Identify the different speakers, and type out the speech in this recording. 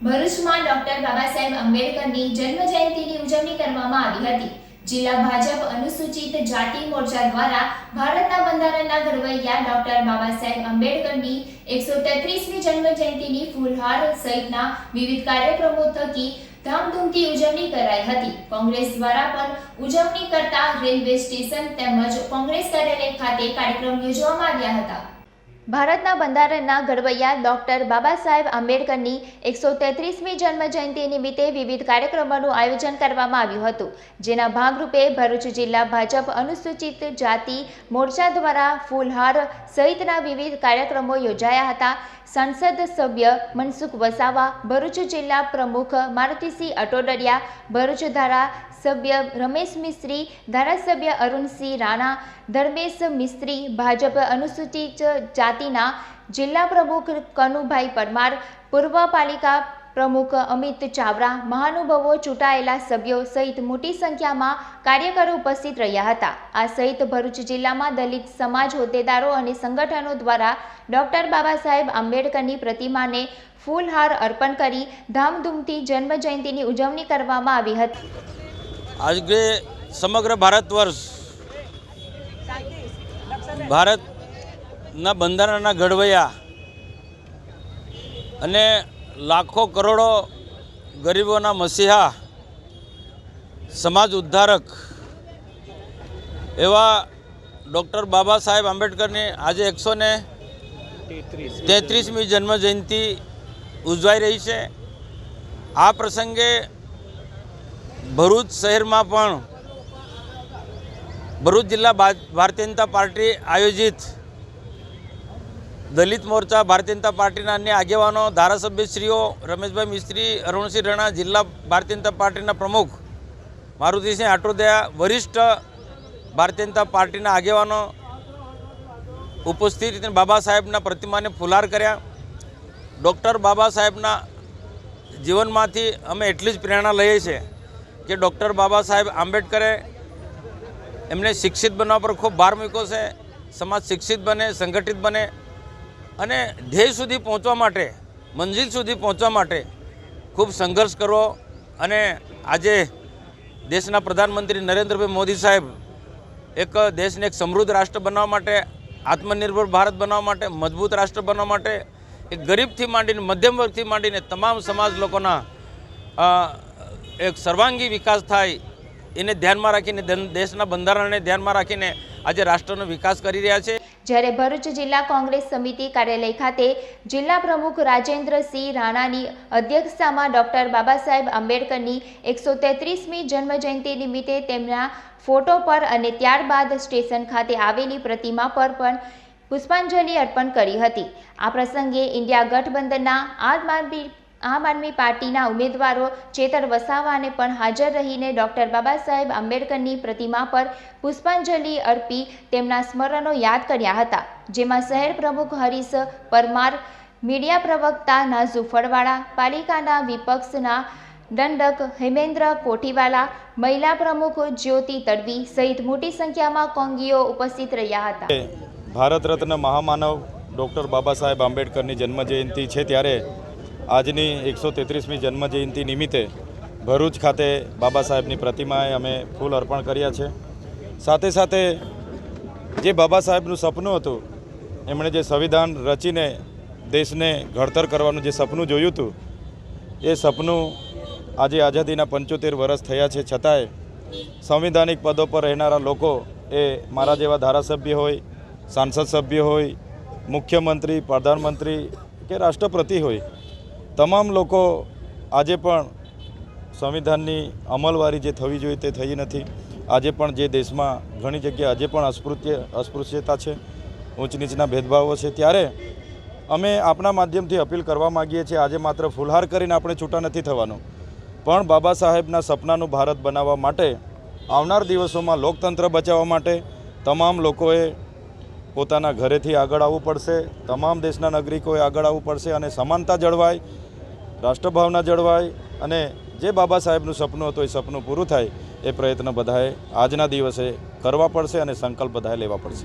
Speaker 1: ભરૂચમાં ડોક્ટર બાબા સાહેબ આંબેડકરની જન્મ જયંતિની ઉજવણી કરવામાં આવી હતી। જિલ્લા ભાજપ અનુસૂચિત જાતિ મોરચા દ્વારા ભારતના બંધારણના ઘડવૈયા ડોક્ટર બાબા સાહેબ આંબેડકરની 133મી જન્મ જયંતિની ફૂલહાર સહિતના વિવિધ કાર્યક્રમો થકી ધામધૂમથી ઉજવણી કરાઈ હતી। કોંગ્રેસ દ્વારા પણ ઉજવણી કરતા રેલવે સ્ટેશન તેમજ કોંગ્રેસ કાર્યાલય ખાતે કાર્યક્રમ યોજવામાં આવ્યા હતા। ભારતના બંધારણના ઘડવૈયા ડોક્ટર બાબા સાહેબ આંબેડકરની 133મી જન્મ જયંતિ નિમિત્તે વિવિધ કાર્યક્રમોનું આયોજન કરવામાં આવ્યું હતું, જેના ભાગરૂપે ભરૂચ જિલ્લા ભાજપ અનુસૂચિત જાતિ મોરચા દ્વારા ફૂલહાર સહિતના વિવિધ કાર્યક્રમો યોજાયા હતા। સંસદ સભ્ય મનસુખ વસાવા, ભરૂચ જિલ્લા પ્રમુખ મારુતિસિંહ અટોડરિયા, ભરૂચ ધારાસભ્ય રમેશ મિસ્ત્રી, ધારાસભ્ય અરુણસિંહ રાણા, ધર્મેશ મિસ્ત્રી, ભાજપ અનુસૂચિત જાતિના જિલ્લા પ્રમુખ કનુભાઈ પરમાર, પૂર્વ પાલિકા પ્રમુખ અમિત ચાવડા, મહાનુભાવો, ચૂંટાયેલા સભ્યો સહિત મોટી સંખ્યામાં કાર્યકરો ઉપસ્થિત રહ્યા હતા। આ સહિત ભરૂચ જિલ્લામાં દલિત સમાજ, હોદ્દેદારો અને સંગઠનો દ્વારા ડોક્ટર બાબા સાહેબ આંબેડકરની પ્રતિમાને ફૂલહાર અર્પણ કરી ધામધૂમથી જન્મ જયંતિની ઉજવણી કરવામાં આવી હતી।
Speaker 2: આજે સમગ્ર ભારત વર્ષ ભારતના બંધારણના ઘડવૈયા અને લાખો કરોડો ગરીબોના મસીહા, સમાજ ઉદ્ધારક એવા ડૉક્ટર બાબા સાહેબ આંબેડકરની આજે 133મી જન્મ જયંતિ ઉજવાઈ રહી છે। આ પ્રસંગે ભરૂચ શહેરમાં પણ ભરૂચ જિલ્લા ભારતીય જનતા પાર્ટી આયોજિત દલિત મોરચા, ભારતીય જનતા પાર્ટીના અન્ય આગેવાનો, ધારાસભ્યશ્રીઓ રમેશભાઈ મિસ્ત્રી, અરુણસિંહ રાણા, જિલ્લા ભારતીય જનતા પાર્ટીના પ્રમુખ મારુતિસિંહ આટોદિયા, વરિષ્ઠ ભારતીય જનતા પાર્ટીના આગેવાનો ઉપસ્થિત બાબા સાહેબના પ્રતિમાને ફુલાર કર્યા। ડૉક્ટર બાબા સાહેબના જીવનમાંથી અમે એટલી જ પ્રેરણા લઈએ છીએ કે ડૉક્ટર બાબા સાહેબ આંબેડકરે એમને શિક્ષિત બનવા પર ખૂબ ભાર મૂક્યો છે। સમાજ શિક્ષિત બને, સંગઠિત બને અને ધ્યેય સુધી પહોંચવા માટે, મંજિલ સુધી પહોંચવા માટે ખૂબ સંઘર્ષ કરવો અને આજે દેશના પ્રધાનમંત્રી નરેન્દ્રભાઈ મોદી સાહેબ દેશને એક સમૃદ્ધ રાષ્ટ્ર બનાવવા માટે, આત્મનિર્ભર ભારત બનાવવા માટે, મજબૂત રાષ્ટ્ર બનાવવા માટે એક ગરીબથી માંડીને મધ્યમ વર્ગથી માંડીને તમામ સમાજ લોકોના એક સર્વાંગી વિકાસ થાય એને ધ્યાનમાં રાખીને, દેશના બંધારણને ધ્યાનમાં રાખીને આજે રાષ્ટ્રનો વિકાસ કરી રહ્યા છે।
Speaker 1: જ્યારે ભરૂચ જિલ્લા કોંગ્રેસ સમિતિ કાર્યાલય ખાતે જિલ્લા પ્રમુખ રાજેન્દ્રસિંહ રાણાની અધ્યક્ષતામાં ડોક્ટર બાબા સાહેબ આંબેડકરની 133મી જન્મ જયંતિ નિમિત્તે તેમના ફોટો પર અને ત્યારબાદ સ્ટેશન ખાતે આવેલી પ્રતિમા પર પણ પુષ્પાંજલિ અર્પણ કરી હતી। આ પ્રસંગે ઇન્ડિયા ગઠબંધનના આમ આદમી પાર્ટીના ઉમેદવારો ચેતર વસાવાને પણ હાજર રહીને ડોક્ટર બાબા સાહેબ આંબેડકરની પ્રતિમા પર પુષ્પાંજલિ અર્પી તેમના સ્મરણો યાદ કર્યા હતા, જેમાં શહેર પ્રમુખ હરીશ પરમાર, મીડિયા પ્રવક્તા નાઝુ ફળવાળા, પાલિકાના વિપક્ષના દંડક હેમેન્દ્ર કોઠીવાલા, મહિલા પ્રમુખ જ્યોતિ તડવી સહિત મોટી સંખ્યામાં કોંગીઓ ઉપસ્થિત રહ્યા હતા।
Speaker 3: ભારત રત્ન મહામાનવ ડૉક્ટર બાબા સાહેબ આંબેડકરની જન્મજયંતિ છે, ત્યારે આજની 133મી જન્મજયંતિ નિમિત્તે ભરૂચ ખાતે બાબા સાહેબની પ્રતિમાએ અમે ફૂલ અર્પણ કર્યા છે। સાથે સાથે જે બાબા સાહેબનું સપનું હતું, એમણે જે સંવિધાન રચીને દેશને ઘડતર કરવાનું જે સપનું જોયું હતું, એ સપનું આજે આઝાદીના 75 વર્ષ થયા છે, છતાંય સંવિધાનિક પદો પર રહેનારા લોકો, એ મારા જેવા ધારાસભ્ય હોય, સાંસદ સભ્ય હોય, મુખ્યમંત્રી, પ્રધાનમંત્રી કે રાષ્ટ્રપતિ હોય, તમામ લોકો આજે પણ સંવિધાનની અમલવારી જે થવી જોઈએ તે થઈ નથી। આજે પણ જે દેશમાં ઘણી જગ્યાએ આજે પણ અસ્પૃશ્યતા છે, ઊંચ નીચના ભેદભાવો છે, ત્યારે અમે આપણા માધ્યમથી અપીલ કરવા માગીએ છીએ, આજે માત્ર ફૂલહાર કરીને આપણે છૂટા નથી થવાનું, પણ બાબા સાહેબના સપનાનું ભારત બનાવવા માટે, આવનાર દિવસોમાં લોકતંત્ર બચાવવા માટે તમામ લોકોએ પોતાના ઘરેથી આગળ આવવું પડશે, તમામ દેશના નાગરિકોએ આગળ આવવું પડશે અને સમાનતા જળવાય, રાષ્ટ્રભાવના જળવાય અને જે બાબા સાહેબનું સપનું હતું એ સપનું પૂરું થાય એ પ્રયત્ન બધાએ આજના દિવસે કરવા પડશે અને સંકલ્પ બધાએ લેવા પડશે।